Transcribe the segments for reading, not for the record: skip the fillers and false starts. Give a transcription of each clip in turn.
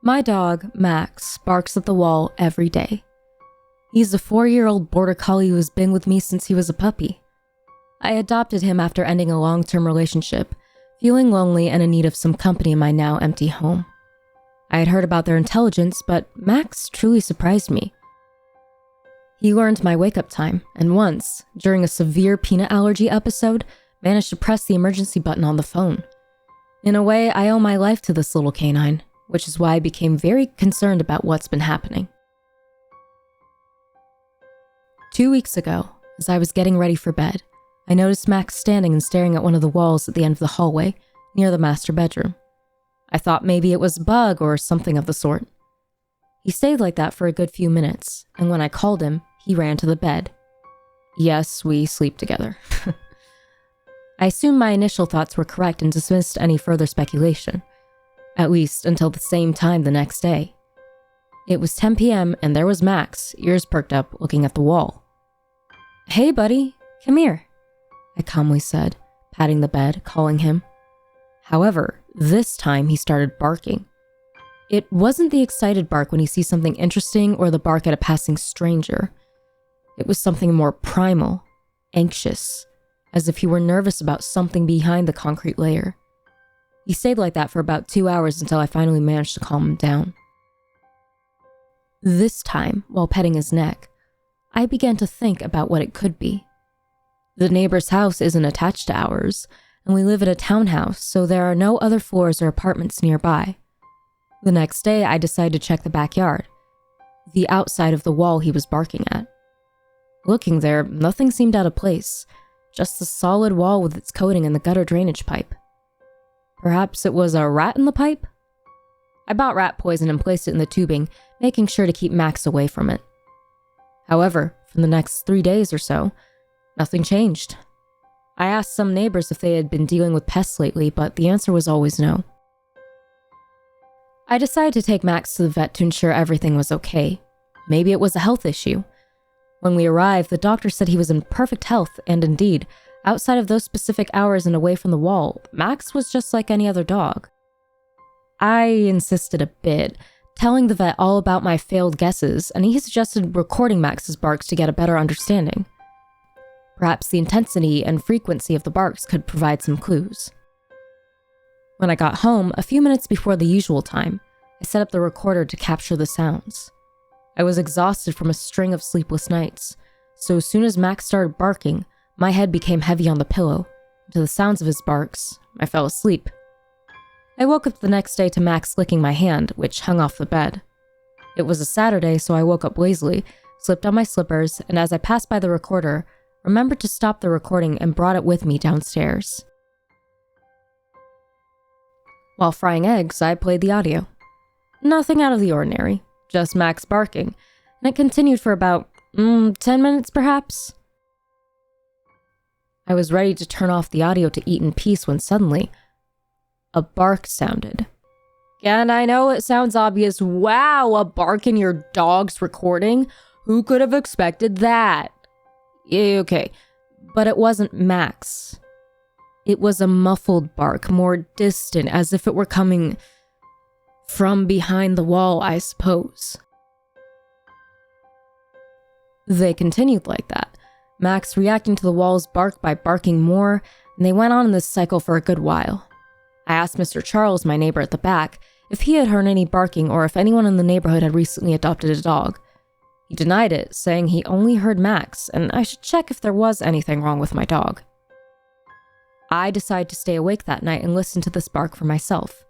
My dog, Max, barks at the wall every day. He's a 4-year-old border collie who has been with me since he was a puppy. I adopted him after ending a long-term relationship, feeling lonely and in need of some company in my now empty home. I had heard about their intelligence, but Max truly surprised me. He learned my wake-up time, and once, during a severe peanut allergy episode, managed to press the emergency button on the phone. In a way, I owe my life to this little canine, which is why I became very concerned about what's been happening. 2 weeks ago, as I was getting ready for bed, I noticed Max standing and staring at one of the walls at the end of the hallway, near the master bedroom. I thought maybe it was a bug or something of the sort. He stayed like that for a good few minutes, and when I called him, he ran to the bed. Yes, we sleep together. I assumed my initial thoughts were correct and dismissed any further speculation, at least until the same time the next day. It was 10 p.m. and there was Max, ears perked up, looking at the wall. "Hey, buddy, come here," I calmly said, patting the bed, calling him. However, this time he started barking. It wasn't the excited bark when he sees something interesting or the bark at a passing stranger. It was something more primal, anxious, as if he were nervous about something behind the concrete layer. He stayed like that for about 2 hours until I finally managed to calm him down. This time, while petting his neck, I began to think about what it could be. The neighbor's house isn't attached to ours, and we live in a townhouse, so there are no other floors or apartments nearby. The next day, I decided to check the backyard, the outside of the wall he was barking at. Looking there, nothing seemed out of place, just the solid wall with its coating and the gutter drainage pipe. Perhaps it was a rat in the pipe? I bought rat poison and placed it in the tubing, making sure to keep Max away from it. However, for the next 3 days or so, nothing changed. I asked some neighbors if they had been dealing with pests lately, but the answer was always no. I decided to take Max to the vet to ensure everything was okay. Maybe it was a health issue. When we arrived, the doctor said he was in perfect health, and indeed, outside of those specific hours and away from the wall, Max was just like any other dog. I insisted a bit, telling the vet all about my failed guesses, and he suggested recording Max's barks to get a better understanding. Perhaps the intensity and frequency of the barks could provide some clues. When I got home, a few minutes before the usual time, I set up the recorder to capture the sounds. I was exhausted from a string of sleepless nights, so as soon as Max started barking, my head became heavy on the pillow. To the sounds of his barks, I fell asleep. I woke up the next day to Max licking my hand, which hung off the bed. It was a Saturday, so I woke up lazily, slipped on my slippers, and as I passed by the recorder, remembered to stop the recording and brought it with me downstairs. While frying eggs, I played the audio. Nothing out of the ordinary, just Max barking, and it continued for about 10 minutes perhaps. I was ready to turn off the audio to eat in peace when suddenly, a bark sounded. And I know it sounds obvious. Wow, a bark in your dog's recording? Who could have expected that? Okay, but it wasn't Max. It was a muffled bark, more distant, as if it were coming from behind the wall, I suppose. They continued like that, Max reacting to the wall's bark by barking more, and they went on in this cycle for a good while. I asked Mr. Charles, my neighbor at the back, if he had heard any barking or if anyone in the neighborhood had recently adopted a dog. He denied it, saying he only heard Max, and I should check if there was anything wrong with my dog. I decided to stay awake that night and listen to this bark for myself.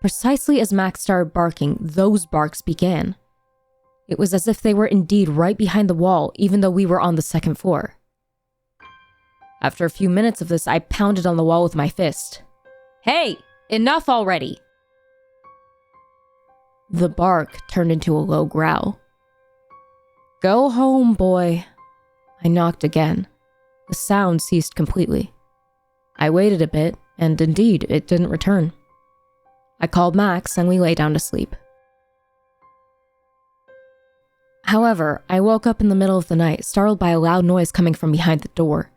Precisely as Max started barking, those barks began. It was as if they were indeed right behind the wall, even though we were on the second floor. After a few minutes of this, I pounded on the wall with my fist. "Hey, enough already!" The bark turned into a low growl. "Go home, boy." I knocked again. The sound ceased completely. I waited a bit, and indeed, it didn't return. I called Max, and we lay down to sleep. However, I woke up in the middle of the night, startled by a loud noise coming from behind the door.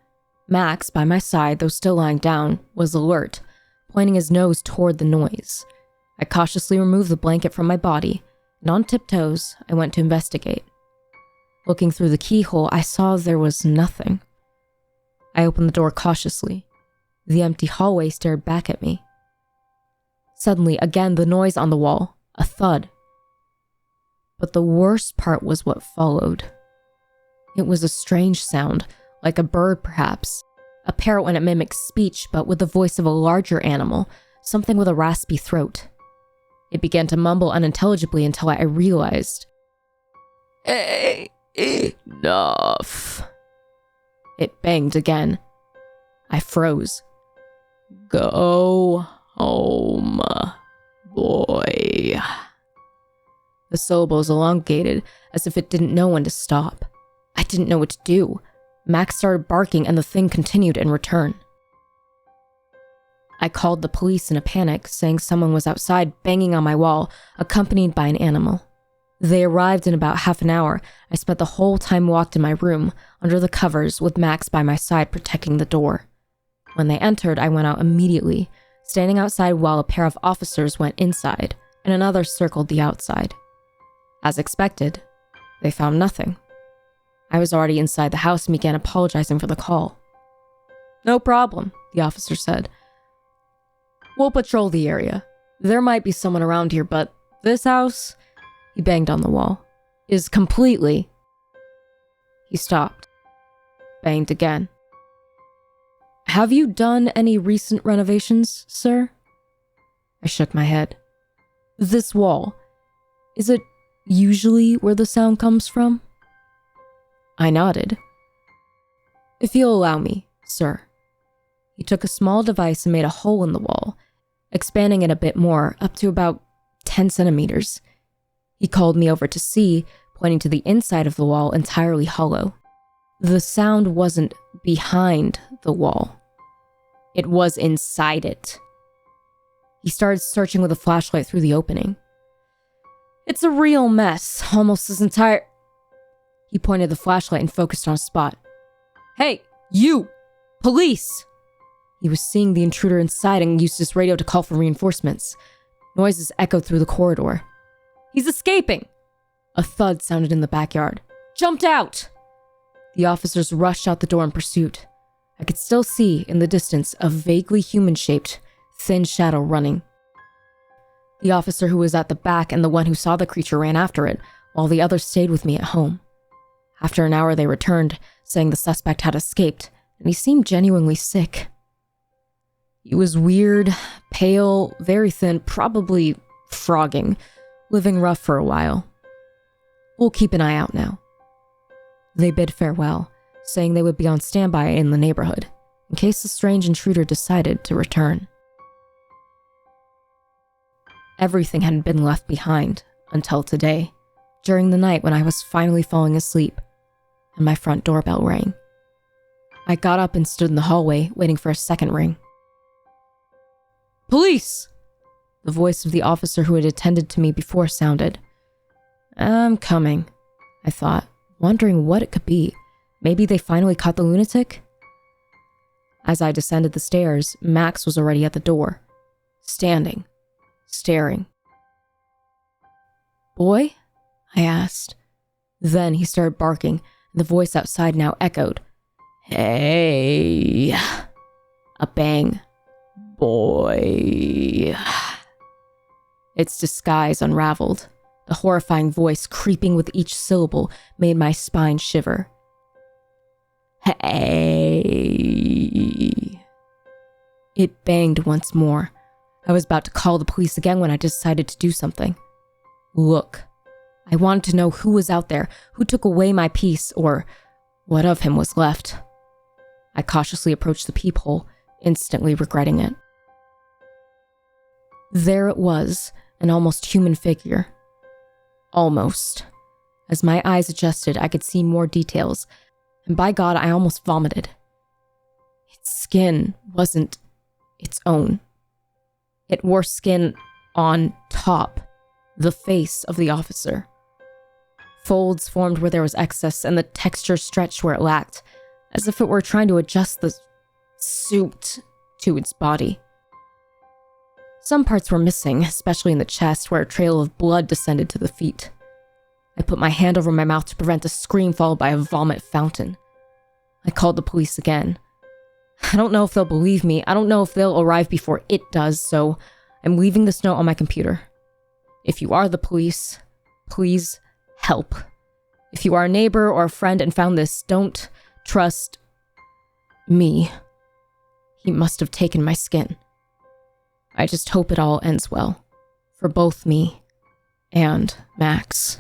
Max, by my side, though still lying down, was alert, pointing his nose toward the noise. I cautiously removed the blanket from my body, and on tiptoes, I went to investigate. Looking through the keyhole, I saw there was nothing. I opened the door cautiously. The empty hallway stared back at me. Suddenly, again, the noise on the wall, a thud. But the worst part was what followed. It was a strange sound, like a bird perhaps, a parrot when it mimics speech, but with the voice of a larger animal, something with a raspy throat. It began to mumble unintelligibly until I realized. Enough. It banged again. I froze. Go home, boy. The syllables elongated, as if it didn't know when to stop. I didn't know what to do. Max started barking and the thing continued in return. I called the police in a panic, saying someone was outside banging on my wall, accompanied by an animal. They arrived in about half an hour. I spent the whole time locked in my room, under the covers, with Max by my side protecting the door. When they entered, I went out immediately, standing outside while a pair of officers went inside, and another circled the outside. As expected, they found nothing. I was already inside the house and began apologizing for the call. No problem, the officer said. We'll patrol the area. There might be someone around here, but this house, he banged on the wall, is completely... He stopped. Banged again. Have you done any recent renovations, sir? I shook my head. This wall, is it usually where the sound comes from? I nodded. If you'll allow me, sir. He took a small device and made a hole in the wall, expanding it a bit more, up to about 10 centimeters. He called me over to see, pointing to the inside of the wall entirely hollow. The sound wasn't behind the wall. It was inside it. He started searching with a flashlight through the opening. It's a real mess, almost as entire... He pointed the flashlight and focused on a spot. Hey, you! Police! He was seeing the intruder inside and used his radio to call for reinforcements. Noises echoed through the corridor. He's escaping! A thud sounded in the backyard. Jumped out! The officers rushed out the door in pursuit. I could still see, in the distance, a vaguely human-shaped, thin shadow running. The officer who was at the back and the one who saw the creature ran after it, while the others stayed with me at home. After an hour, they returned, saying the suspect had escaped, and he seemed genuinely sick. He was weird, pale, very thin, probably frogging, living rough for a while. We'll keep an eye out now. They bid farewell, saying they would be on standby in the neighborhood, in case the strange intruder decided to return. Everything had been left behind, until today, during the night when I was finally falling asleep, and my front doorbell rang. I got up and stood in the hallway, waiting for a second ring. Police! The voice of the officer who had attended to me before sounded. I'm coming, I thought, wondering what it could be. Maybe they finally caught the lunatic? As I descended the stairs, Max was already at the door, standing, staring. Boy? I asked. Then he started barking, and the voice outside now echoed. Hey! A bang. Boy. Its disguise unraveled. The horrifying voice, creeping with each syllable, made my spine shiver. Hey. It banged once more. I was about to call the police again when I decided to do something. Look. I wanted to know who was out there, who took away my peace, or what of him was left. I cautiously approached the peephole, instantly regretting it. There it was, an almost human figure. Almost. As my eyes adjusted, I could see more details, and by God, I almost vomited. Its skin wasn't its own. It wore skin on top, the face of the officer. Folds formed where there was excess, and the texture stretched where it lacked, as if it were trying to adjust the suit to its body. Some parts were missing, especially in the chest where a trail of blood descended to the feet. I put my hand over my mouth to prevent a scream followed by a vomit fountain. I called the police again. I don't know if they'll believe me. I don't know if they'll arrive before it does, so I'm leaving this note on my computer. If you are the police, please help. If you are a neighbor or a friend and found this, don't trust me. He must have taken my skin. I just hope it all ends well. For both me and Max.